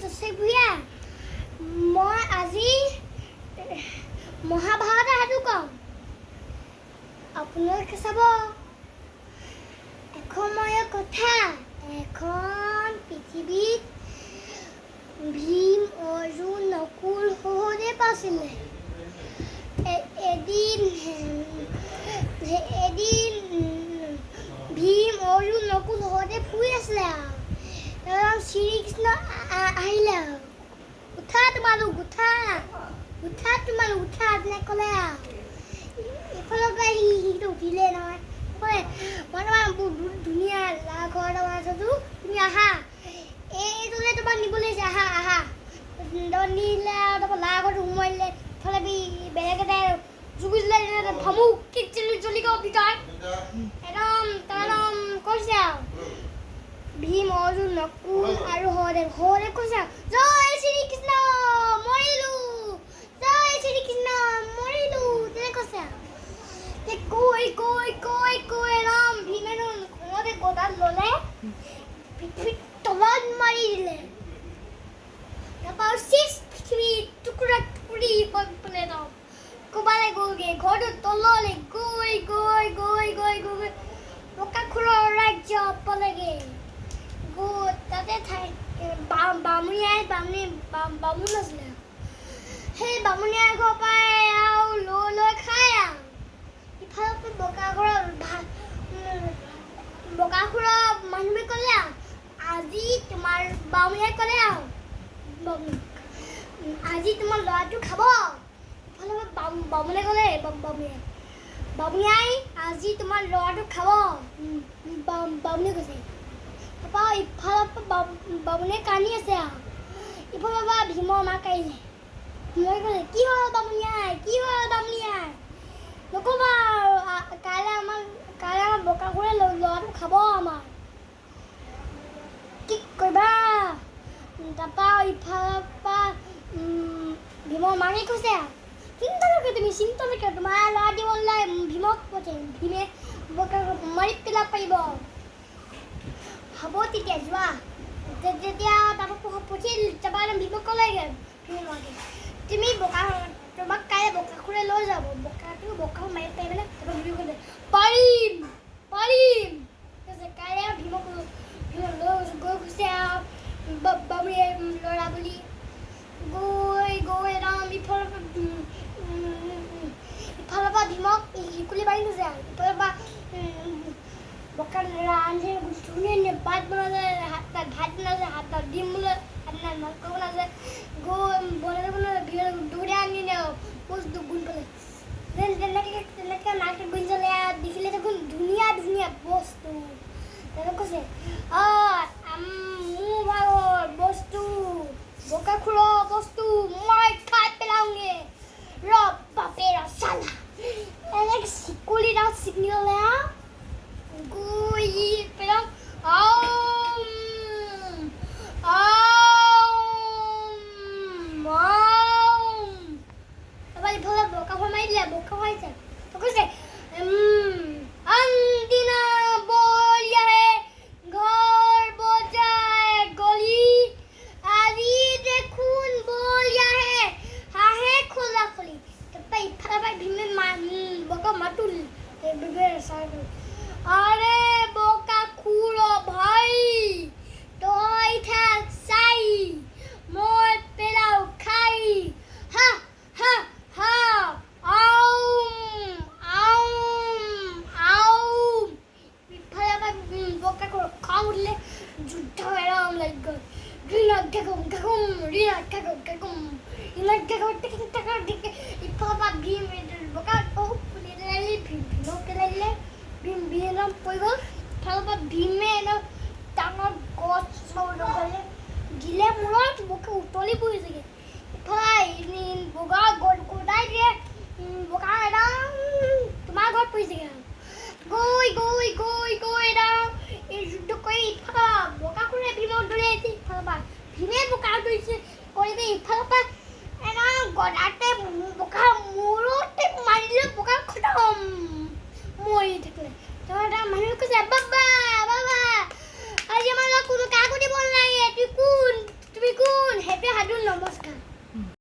চচে ভূঞা মই আজি মহাভাৰতৰ সাধু কম আপোনালোকে চাব এসময়ৰ কথা এখন পৃথিৱীত ভীম অৰ্জুন নকুল সহদেৱ আছিলে এদিন ভীম অৰ্জুন নকুল সহদেৱ শুই আছিলে শ্ৰীকৃষ্ণ আহিলে উঠা তোমালোক উঠা এনে ক'লে এইফালৰ পৰা সিটো উঠিলে নহয় ক'লে মই তোমাৰ বহুত ধুনীয়া ল'ৰা ঘৰ এটা বনাইছোঁ তুমি আহা এইটোলৈ তোমাক নিবলৈ আহিছে আহা নিলে আৰু তাৰপৰা ল'ৰা ঘৰটো সোমাই দিলে ইফালে বেলেগ এটাই জুগুছিলে ভামুক জ্বলি গ'ল ভিতৰত একদম কৈছে আৰু ভীম অৰ্জুন নকুল আৰু সহদেৱ কৈছে জয় শ্ৰীকৃষ্ণ মৰিলো তেনে কৈছে কৈ ৰাম ভীমে খঙতে গদাল ল'লে পৃথিৱীত তলত মাৰি দিলে তাৰপৰা পৃথিৱী টুকুৰা টুকুৰি হৈ পেলাই ক'বালৈ গ'লগৈ ঘৰটো তললৈ গৈ বকাসুৰৰ ৰাজ্য পালেগৈ তাতে বামুণ আছিলে সেই বামুণীয়া ঘৰৰ পৰাই আৰু লৈ খায় আৰু ইফালৰ বকাসুৰৰ মানুহে ক'লে আৰু আজি তোমাৰ বামুণীয়াই ক'লে আৰু আজি তোমাৰ ল'ৰাটো খাব ইফালৰ বামুণে ক'লে বামুণীয়াই আজি তোমাৰ ল'ৰাটো খাব বামুণে কৈছে তাৰপৰা ইফালৰ পৰা বামুণে কান্দি আছে আৰু ইফালৰ পৰা ভীমৰ মাক আহিলে ভীমে কৈছে কি হ'ল বামুণীয়াই নক'বা কাইলৈ আমাৰ বকাসুৰে ল'ৰাটো খাব আমাৰ কি কৰিবা তাৰপৰা ইফালৰ পৰা ভীমৰ মাকে কৈছে চিন্তা নকৰা তোমাৰ ল'ৰা দিবলৈ ভীমক পঠিয়াম ভীমে বকাসুৰক মাৰি পেলাব পাৰিব হ'ব তেতিয়া যোৱা যেতিয়া তাৰপৰা পঠিয়াই তাৰপৰা ভীমক ক'লেগৈ ভীমৰ মাকে তুমি তোমাক কাইলৈ বকাসুৰে লৈ যাব বকাসুৰ মাৰি পাৰিবানে তাৰপৰা ভীমে কৈছে পাৰিম কৈছে কাইলৈ ভীমক লৈ গৈছে আৰু বামুণীয়ে ল'ৰা বুলি গৈ একদম ইফালৰ পৰা ভীমক শিকুলি মাৰি গৈছে আৰু ইফালৰ পৰা বকা ৰান্ধি ধুনীয়া ভাত বনাইছে হাতত ভাত বনাইছে হাতত ডিম বনাইছে হাতত মাংস বনাইছে বনাই দৌৰাই আনিলে বস্তু গুণ পালে তেনেকৈ নাকে গুণ জ্বলে দেখিলে দেখোন ধুনীয়া বস্তু তেনেকৈ কৈছে মোৰ ভাগৰ বস্তু বকাসুৰৰ বস্তু মই খাই পেলাওঁগে বাপেৰ চালা এনেকৈ চিকুলি তাত চিকনি ল'লে গৈ পেলাওঁ তাৰপৰা ইফালে বকাসুৰ মাৰি দিলে বকাসুৰ আহিছে কৈছে আনদিনা বলিয়াহে ঘৰ বজাই গলি আজি দেখোন বলিয়াহে হাঁহে খোলা খুলি তাৰপৰা ইফালৰ পৰা ভীমে বকা মাতুল আৰে বকাসুৰ ভাই তই থাক চাই মই পেলাও খাই হা ইফালৰ পৰা বকাসুৰ খং উঠিলে যুদ্ধ এৰম লাগি গ'ল ইফালৰ পৰা ভীম ভীমক পেলাই দিলে ভীম পৰি গ'ল ইফালৰ পৰা ভীমে একদম ডাঙৰ গছ লগালে গিলে মূৰত বকা উতলি পৰিছেগৈ ইফালে গদাই দিয়ে বকা একদম তোমাৰ ঘৰত পৰিছেগৈ গৈ একদম এই যুদ্ধ কৰি ইফালে বকাসুৰে ভীমক দৌৰাই আহিছে ইফালৰ পৰা ভীমে বকা দৌৰিছে কৰি ইফালৰ পৰা একদম গদাতে বকা মূৰতে মাৰি দিলে বকা খতম মৰি থাকিলে তাৰপৰা মানুহে কৈছে বাবা আজি আমাৰ কোনো কাকো দিব নালাগে তুমি কোন নমস্কাৰ।